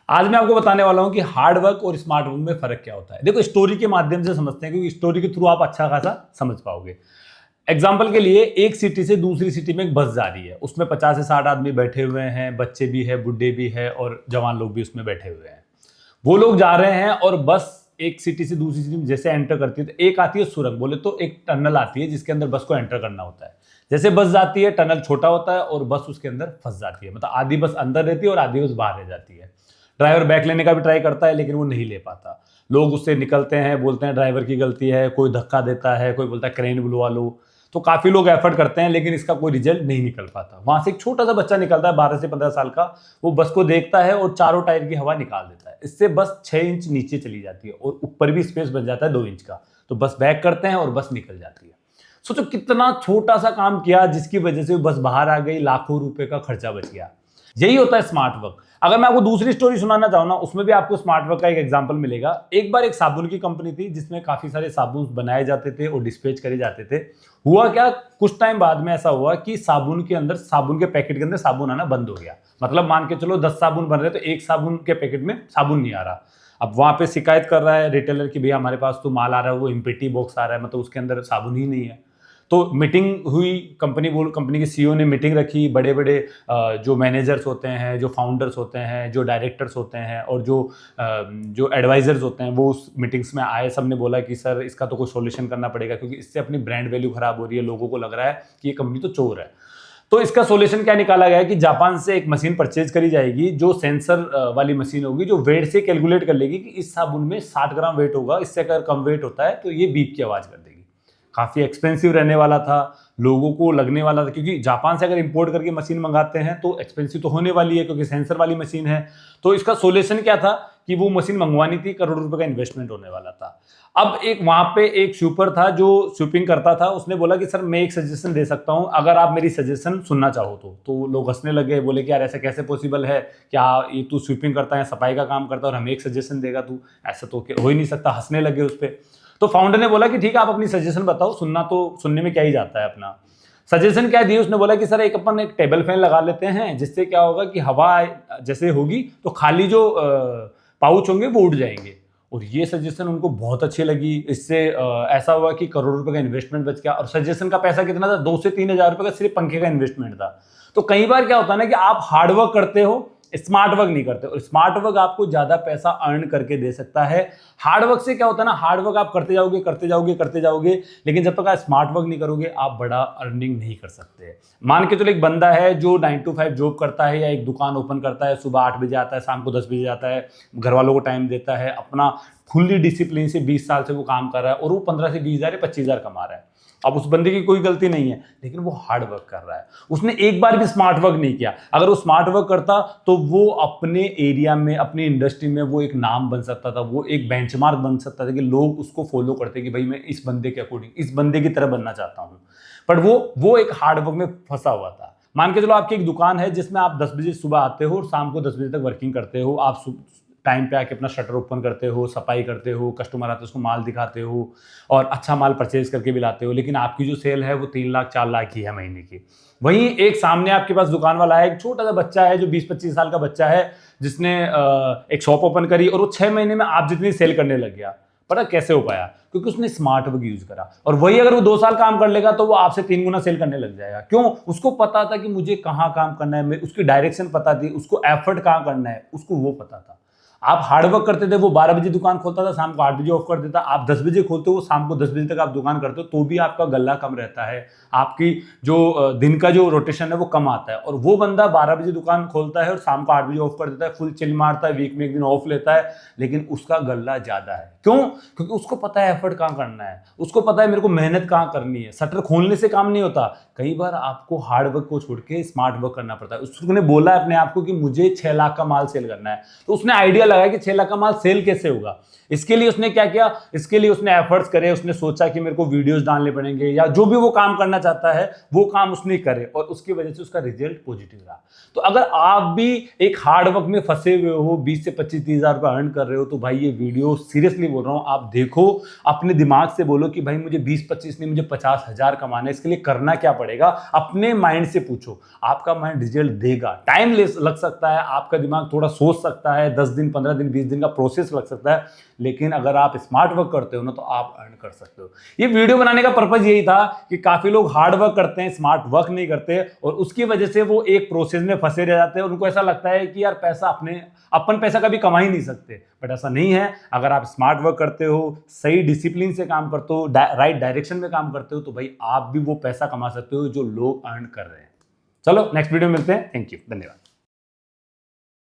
आज मैं आपको बताने वाला हूं कि हार्ड वर्क और स्मार्ट वर्क में फर्क क्या होता है। देखो, स्टोरी के माध्यम से समझते हैं, क्योंकि स्टोरी के थ्रू आप अच्छा खासा समझ पाओगे। एग्जाम्पल के लिए, एक सिटी से दूसरी सिटी में एक बस जा रही है, उसमें 50 से 60 आदमी बैठे हुए हैं, बच्चे भी है, बुढ़े भी है और जवान लोग भी उसमें बैठे हुए हैं। वो लोग जा रहे हैं और बस एक सिटी से दूसरी सिटी में जैसे एंटर करती है, तो एक आती है सुरंग, बोले तो एक टनल आती है जिसके अंदर बस को एंटर करना होता है। जैसे बस जाती है, टनल छोटा होता है और बस उसके अंदर फंस जाती है, मतलब आधी बस अंदर रहती है और आधी बस बाहर रह जाती है। ड्राइवर बैक लेने का भी ट्राई करता है, लेकिन वो नहीं ले पाता। लोग उससे निकलते हैं, बोलते हैं ड्राइवर की गलती है, कोई धक्का देता है, कोई बोलता है क्रेन बुलवा लो। तो काफी लोग एफर्ट करते हैं, लेकिन इसका कोई रिजल्ट नहीं निकल पाता। वहां से एक छोटा सा बच्चा निकलता है, 12 से 15 साल का। वो बस को देखता है और चारों टायर की हवा निकाल देता है। इससे बस 6 इंच नीचे चली जाती है और ऊपर भी स्पेस बच जाता है 2 इंच का। तो बस बैक करते हैं और बस निकल जाती है। सोचो कितना छोटा सा काम किया जिसकी वजह से बस बाहर आ गई, लाखों रुपए का खर्चा बच गया। यही होता है स्मार्ट वर्क। अगर मैं आपको दूसरी स्टोरी सुनाना चाहूँ ना, उसमें भी आपको स्मार्ट वर्क का एक एग्जांपल मिलेगा। एक बार एक साबुन की कंपनी थी जिसमें काफी सारे साबुन बनाए जाते थे और डिस्पैच करे जाते थे। हुआ क्या, कुछ टाइम बाद में ऐसा हुआ कि साबुन के अंदर, साबुन के पैकेट के अंदर साबुन आना बंद हो गया। मतलब मान के चलो 10 साबुन बन रहे तो एक साबुन के पैकेट में साबुन नहीं आ रहा। अब वहां पे शिकायत कर रहा है रिटेलर की, भैया हमारे पास तो माल आ रहा है, वो एम्प्टी बॉक्स आ रहा है, मतलब उसके अंदर साबुन ही नहीं है। तो मीटिंग हुई, कंपनी के सीईओ ने मीटिंग रखी। बड़े बड़े जो मैनेजर्स होते हैं, जो फाउंडर्स होते हैं, जो डायरेक्टर्स होते हैं और जो एडवाइजर्स होते हैं, वो उस मीटिंग्स में आए। सब ने बोला कि सर इसका तो कोई सॉल्यूशन करना पड़ेगा, क्योंकि इससे अपनी ब्रांड वैल्यू खराब हो रही है। लोगों को लग रहा है कि ये कंपनी तो चोर है। तो इसका सॉल्यूशन क्या निकाला गया कि जापान से एक मशीन परचेज करी जाएगी, जो सेंसर वाली मशीन होगी, जो वेट से कैलकुलेट कर लेगी कि इस साबुन में 60 ग्राम वेट होगा, इससे अगर कम वेट होता है तो ये बीप की आवाज कर देगी। काफी एक्सपेंसिव रहने वाला था, लोगों को लगने वाला था, क्योंकि जापान से अगर इंपोर्ट करके मशीन मंगाते हैं तो एक्सपेंसिव तो होने वाली है, क्योंकि सेंसर वाली मशीन है। तो इसका सॉल्यूशन क्या था कि वो मशीन मंगवानी थी, करोड़ रुपए का इन्वेस्टमेंट होने वाला था। अब एक वहां पे एक स्वीपर था जो स्वीपिंग करता था, उसने बोला कि सर मैं एक सजेशन दे सकता हूं, अगर आप मेरी सजेशन सुनना चाहो तो लोग हंसने लगे, बोले कि यार ऐसा कैसे पॉसिबल है, क्या ये तू स्वीपिंग करता है, सफाई का काम करता है और हमें एक सजेशन देगा तू, ऐसा तो हो ही नहीं सकता। हंसने लगे उस पर। तो फाउंडर ने बोला कि ठीक है, आप अपनी सजेशन बताओ, सुनने में क्या ही जाता है। अपना सजेशन क्या दी, उसने बोला कि सर अपन एक टेबल फैन लगा लेते हैं, जिससे क्या होगा कि हवा जैसे होगी तो खाली जो पाउच होंगे वो उड़ जाएंगे। और ये सजेशन उनको बहुत अच्छी लगी। इससे ऐसा हुआ कि करोड़ रुपए का इन्वेस्टमेंट बच गया। और सजेशन का पैसा कितना था, 2 से 3 हजार रुपए का सिर्फ पंखे का इन्वेस्टमेंट था। तो कई बार क्या होता है ना कि आप हार्डवर्क करते हो, स्मार्ट वर्क नहीं करते। और स्मार्ट वर्क आपको ज्यादा पैसा अर्न करके दे सकता है। हार्ड वर्क से क्या होता है ना, हार्ड वर्क आप करते जाओगे करते जाओगे करते जाओगे, लेकिन जब तक आप स्मार्ट वर्क नहीं करोगे आप बड़ा अर्निंग नहीं कर सकते। मान के चलो एक बंदा है जो 9 to 5 जॉब करता है या एक दुकान ओपन करता है, सुबह 8 बजे आता है, शाम को 10 बजे जाता है, घर वालों को टाइम देता है, अपना फुल्ली डिसिप्लिन से 20 साल से वो काम कर रहा है और वो 15 से 20 हजार या 25 हजार कमा रहा है। अब उस बंदे की कोई गलती नहीं है, लेकिन वो हार्ड वर्क कर रहा है। उसने एक बार भी स्मार्ट वर्क नहीं किया। अगर वो स्मार्ट वर्क करता तो वो अपने एरिया में, अपनी इंडस्ट्री में वो एक नाम बन सकता था, वो एक बेंचमार्क बन सकता था कि लोग उसको फॉलो करते कि भाई मैं इस बंदे के अकॉर्डिंग, इस बंदे की तरह बनना चाहता हूं। पर वो एक हार्ड वर्क में फंसा हुआ था। मान के चलो आपकी एक दुकान है जिसमें आप 10 बजे सुबह आते हो और शाम को 10 बजे तक वर्किंग करते हो। आप टाइम पे आके अपना शटर ओपन करते हो, सफाई करते हो, कस्टमर आते हो उसको माल दिखाते हो और अच्छा माल परचेज करके भी लाते हो, लेकिन आपकी जो सेल है वो 3 लाख 4 लाख की है महीने की। वहीं एक सामने आपके पास दुकान वाला है, एक छोटा सा बच्चा है जो 20-25 साल का बच्चा है, जिसने एक शॉप ओपन करी और वो 6 महीने में आप जितनी सेल करने लग गया। पता कैसे हो पाया? क्योंकि उसने स्मार्ट वर्क यूज करा। और वही अगर वो 2 साल काम कर लेगा तो वो आपसे 3 गुना सेल करने लग जाएगा। क्यों? उसको पता था कि मुझे कहाँ काम करना है, उसकी डायरेक्शन पता थी, उसको एफर्ट कहाँ करना है, उसको वो पता था। आप हार्डवर्क करते थे, वो 12 बजे दुकान खोलता था, शाम को 8 बजे ऑफ कर देता। आप 10 बजे खोलते हो, शाम को 10 बजे तक आप दुकान करते हो, तो भी आपका गल्ला कम रहता है। आपकी जो दिन का जो रोटेशन है वो कम आता है। और वो बंदा 12 बजे दुकान खोलता है और शाम को 8 बजे ऑफ कर देता है, फुल चिल मारता है, वीक में एक दिन ऑफ लेता है, लेकिन उसका गल्ला ज्यादा है। क्यों? क्योंकि उसको पता है एफर्ट कहाँ करना है, उसको पता है मेरे को मेहनत कहाँ करनी है। शटर खोलने से काम नहीं होता। कई बार आपको हार्ड वर्क को छोड़ के स्मार्ट वर्क करना पड़ता है। उसने बोला अपने आप को कि मुझे 6 लाख का माल सेल करना है, तो उसने आइडिया लगा कि 6 लाख का माल सेल कैसे होगा। इसके लिए उसने क्या किया, इसके लिए उसने एफर्ट्स करे, उसने सोचा कि मेरे को वीडियोस डालने पड़ेंगे या जो भी वो काम करना चाहता है वो काम उसने करे और उसकी वजह से उसका रिजल्ट पॉजिटिव रहा। तो अगर आप भी एक हार्ड वर्क में फंसे हुए हो, 20 से 25-30 हज़ार रुपये अर्न कर रहे हो, तो भाई ये वीडियो सीरियसली बोल रहा हूँ आप देखो, अपने दिमाग से बोलो कि भाई मुझे 20-25 नहीं, मुझे 50,000 कमाना है, इसके लिए करना क्या पड़ेगा, अपने माइंड से पूछो। आपका माइंड रिजल्ट देगा, टाइम लग सकता है, आपका दिमाग थोड़ा सोच सकता है, 10 दिन 15 दिन 20 दिन का प्रोसेस लग सकता है, लेकिन अगर आप स्मार्ट वर्क करते हो ना तो आप अर्न कर सकते हो। ये वीडियो बनाने का पर्पस यही था कि काफी लोग हार्ड वर्क करते हैं, स्मार्ट वर्क नहीं करते और उसकी वजह से वो एक प्रोसेस में फंसे रह जाते हैं। उनको ऐसा लगता है कि यार पैसा अपन पैसा कभी कमा ही नहीं सकते, बट ऐसा नहीं है। अगर आप स्मार्ट वर्क करते हो, सही डिसिप्लिन से काम करते हो, राइट डायरेक्शन में काम करते हो, तो भाई आप भी वो पैसा कमा सकते हो जो लोग अर्न कर रहे हैं। चलो नेक्स्ट वीडियो में मिलते हैं। थैंक यू, धन्यवाद।